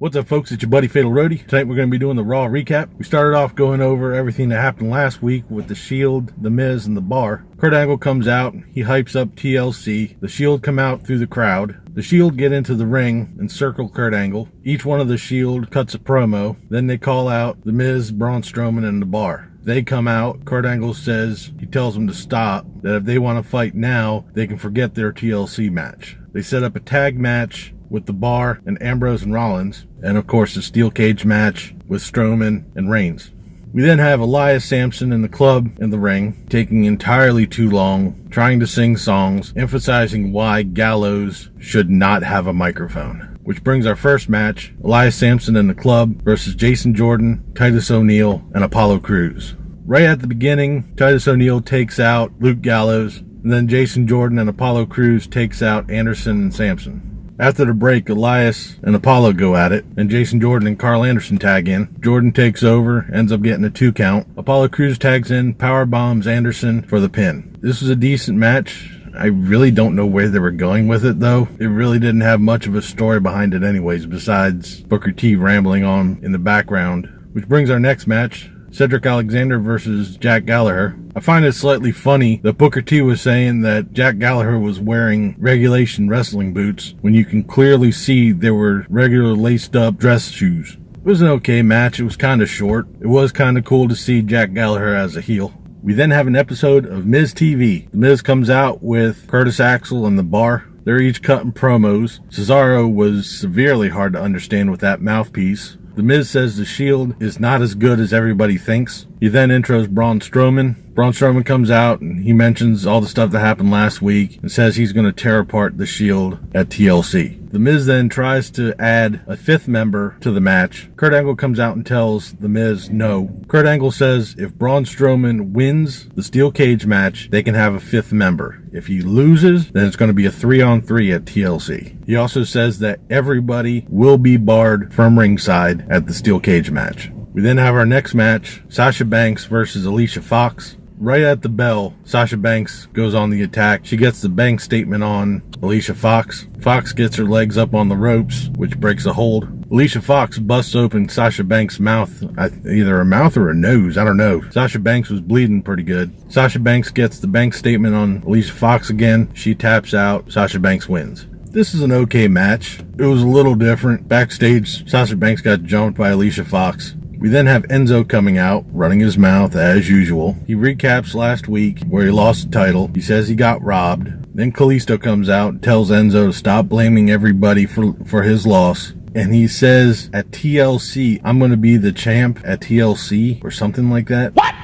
What's up, folks? It's your buddy Fatalroadie. Tonight we're going to be doing the Raw Recap. We started off going over everything that happened last week with the Shield, the Miz, and the Bar. Kurt Angle comes out. He hypes up TLC. The Shield come out through the crowd. The Shield get into the ring and circle Kurt Angle. Each one of the Shield cuts a promo. Then they call out the Miz, Braun Strowman, and the Bar. They come out. Kurt Angle says, he tells them to stop, that if they want to fight now, they can forget their TLC match. They set up a tag match with the Bar and Ambrose and Rollins, and of course a steel cage match with Strowman and Reigns. We then have Elias Samson in the club in the ring, taking entirely too long, trying to sing songs, emphasizing why Gallows should not have a microphone. Which brings our first match, Elias Samson in the club versus Jason Jordan, Titus O'Neil, and Apollo Crews. Right at the beginning, Titus O'Neil takes out Luke Gallows, and then Jason Jordan and Apollo Crews takes out Anderson and Samson. After the break, Elias and Apollo go at it, and Jason Jordan and Carl Anderson tag in. Jordan takes over, ends up getting a 2 count. Apollo Crews tags in, power bombs Anderson for the pin. This was a decent match. I really don't know where they were going with it, though. It really didn't have much of a story behind it anyways, besides Booker T rambling on in the background. Which brings our next match, Cedric Alexander versus Jack Gallagher. I find it slightly funny that Booker T was saying that Jack Gallagher was wearing regulation wrestling boots when you can clearly see they were regular laced up dress shoes. It was an okay match. It was kind of short. It was kind of cool to see Jack Gallagher as a heel. We then have an episode of Miz TV. The Miz comes out with Curtis Axel and the Bar. They're each cutting promos. Cesaro was severely hard to understand with that mouthpiece. The Miz says the Shield is not as good as everybody thinks. He then intros Braun Strowman. Braun Strowman comes out and he mentions all the stuff that happened last week and says he's going to tear apart the Shield at TLC. The Miz then tries to add a 5th member to the match. Kurt Angle comes out and tells the Miz no. Kurt Angle says if Braun Strowman wins the steel cage match, they can have a 5th member. If he loses, then it's going to be a 3-on-3 at TLC. He also says that everybody will be barred from ringside at the steel cage match. We then have our next match, Sasha Banks versus Alicia Fox. Right at the bell, Sasha Banks goes on the attack. She gets the bank statement on Alicia Fox. Fox gets her legs up on the ropes, which breaks a hold. Alicia Fox busts open Sasha Banks' mouth, either her mouth or her nose, I don't know. Sasha Banks was bleeding pretty good. Sasha Banks gets the bank statement on Alicia Fox again. She taps out. Sasha Banks wins. This is an okay match. It was a little different. Backstage, Sasha Banks got jumped by Alicia Fox. We then have Enzo coming out, running his mouth as usual. He recaps last week where he lost the title. He says he got robbed. Then Kalisto comes out and tells Enzo to stop blaming everybody for his loss. And he says at TLC, I'm going to be the champ at TLC or something like that. What?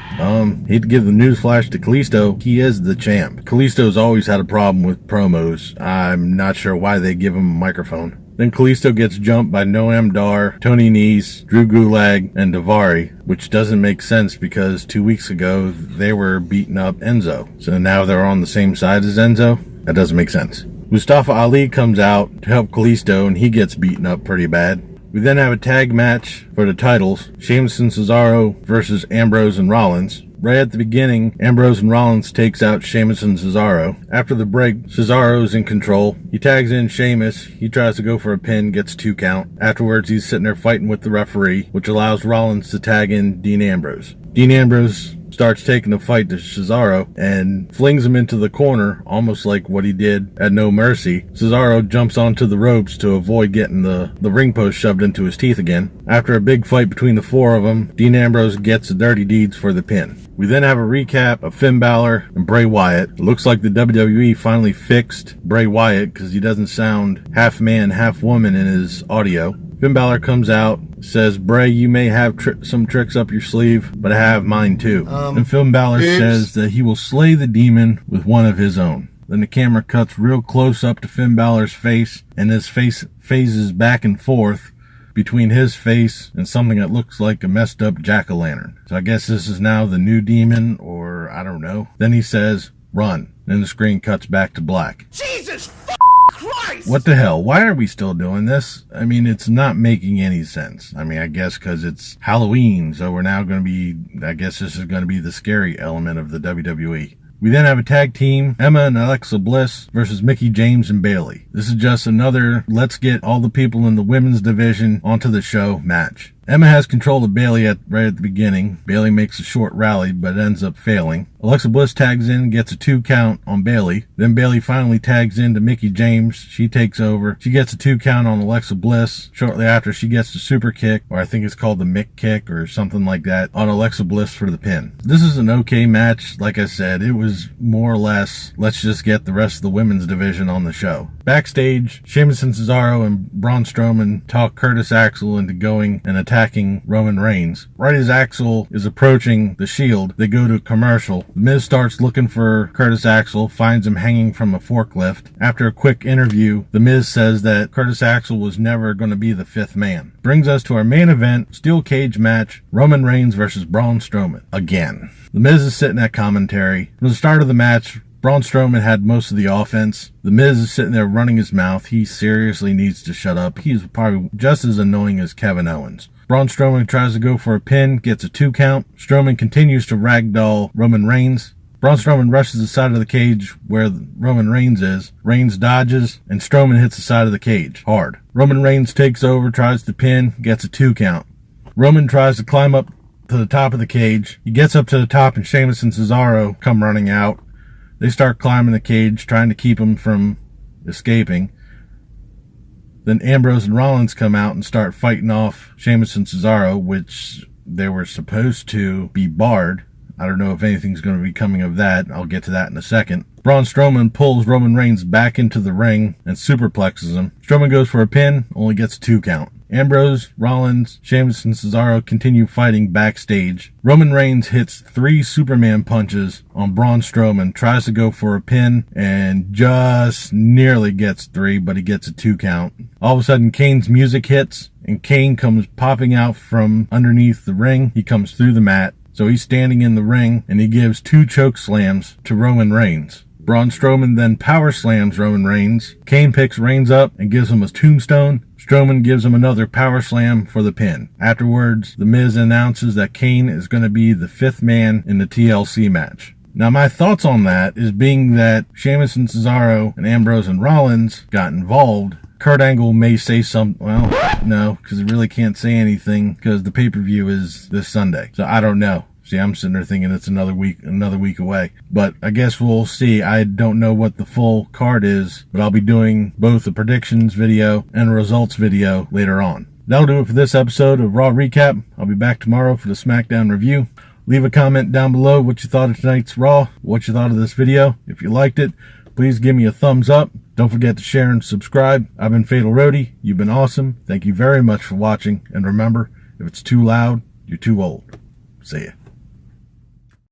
Hate to give the news flash to Kalisto. He is the champ. Kalisto's always had a problem with promos. I'm not sure why they give him a microphone. Then Kalisto gets jumped by Noam Dar, Tony Nese, Drew Gulak, and Daivari, which doesn't make sense because 2 weeks ago they were beating up Enzo. So now they're on the same side as Enzo? That doesn't make sense. Mustafa Ali comes out to help Kalisto and he gets beaten up pretty bad. We then have a tag match for the titles, Sheamus and Cesaro versus Ambrose and Rollins. Right at the beginning, Ambrose and Rollins takes out Sheamus and Cesaro. After the break, Cesaro's in control. He tags in Sheamus. He tries to go for a pin, gets 2 count. Afterwards, he's sitting there fighting with the referee, which allows Rollins to tag in Dean Ambrose. Dean Ambrose starts taking the fight to Cesaro and flings him into the corner, almost like what he did at No Mercy. Cesaro jumps onto the ropes to avoid getting the ring post shoved into his teeth again. After a big fight between the 4 of them, Dean Ambrose gets the dirty deeds for the pin. We then have a recap of Finn Balor and Bray Wyatt. It looks like the WWE finally fixed Bray Wyatt because he doesn't sound half man, half woman in his audio. Finn Balor comes out, says, Bray, you may have some tricks up your sleeve, but I have mine too. And Finn Balor says that he will slay the demon with one of his own. Then the camera cuts real close up to Finn Balor's face, and his face phases back and forth between his face and something that looks like a messed up jack-o'-lantern. So I guess this is now the new demon, or I don't know. Then he says, run. Then the screen cuts back to black. Jesus Christ! What the hell? Why are we still doing this? I mean, it's not making any sense. I mean, I guess because it's Halloween, so we're now going to be, I guess this is going to be the scary element of the WWE. We then have a tag team, Emma and Alexa Bliss versus Mickie James and Bayley. This is just another let's get all the people in the women's division onto the show match. Emma has control of Bayley right at the beginning. Bayley makes a short rally, but ends up failing. Alexa Bliss tags in, gets a 2 count on Bayley. Then Bayley finally tags in to Mickie James. She takes over. She gets a 2 count on Alexa Bliss. Shortly after, she gets the super kick, or I think it's called the Mick kick or something like that, on Alexa Bliss for the pin. This is an okay match. Like I said, it was more or less, let's just get the rest of the women's division on the show. Backstage, Sheamus and Cesaro and Braun Strowman talk Curtis Axel into going and attacking Roman Reigns. Right as Axel is approaching the Shield, they go to a commercial. The Miz starts looking for Curtis Axel, finds him hanging from a forklift. After a quick interview, the Miz says that Curtis Axel was never going to be the 5th man. Brings us to our main event, steel cage match, Roman Reigns versus Braun Strowman. Again. The Miz is sitting at commentary. From the start of the match, Braun Strowman had most of the offense. The Miz is sitting there running his mouth. He seriously needs to shut up. He's probably just as annoying as Kevin Owens. Braun Strowman tries to go for a pin, gets a 2 count. Strowman continues to ragdoll Roman Reigns. Braun Strowman rushes the side of the cage where Roman Reigns is. Reigns dodges, and Strowman hits the side of the cage hard. Roman Reigns takes over, tries to pin, gets a 2 count. Roman tries to climb up to the top of the cage. He gets up to the top, and Sheamus and Cesaro come running out. They start climbing the cage, trying to keep him from escaping. Then Ambrose and Rollins come out and start fighting off Sheamus and Cesaro, which they were supposed to be barred. I don't know if anything's going to be coming of that. I'll get to that in a second. Braun Strowman pulls Roman Reigns back into the ring and superplexes him. Strowman goes for a pin, only gets a 2 count. Ambrose, Rollins, Sheamus, and Cesaro continue fighting backstage. Roman Reigns hits 3 Superman punches on Braun Strowman, tries to go for a pin, and just nearly gets 3, but he gets a 2 count. All of a sudden, Kane's music hits, and Kane comes popping out from underneath the ring. He comes through the mat. So he's standing in the ring, and he gives 2 choke slams to Roman Reigns. Braun Strowman then power slams Roman Reigns. Kane picks Reigns up and gives him a tombstone. Strowman gives him another power slam for the pin. Afterwards, The Miz announces that Kane is going to be the 5th man in the TLC match. Now, my thoughts on that is being that Sheamus and Cesaro and Ambrose and Rollins got involved. Kurt Angle may say something. Well, no, because he really can't say anything because the pay-per-view is this Sunday. So I don't know. See, I'm sitting there thinking it's another week away. But I guess we'll see. I don't know what the full card is, but I'll be doing both a predictions video and a results video later on. That'll do it for this episode of Raw Recap. I'll be back tomorrow for the SmackDown review. Leave a comment down below what you thought of tonight's Raw, what you thought of this video. If you liked it, please give me a thumbs up. Don't forget to share and subscribe. I've been Fatalroadie. You've been awesome. Thank you very much for watching. And remember, if it's too loud, you're too old. See ya.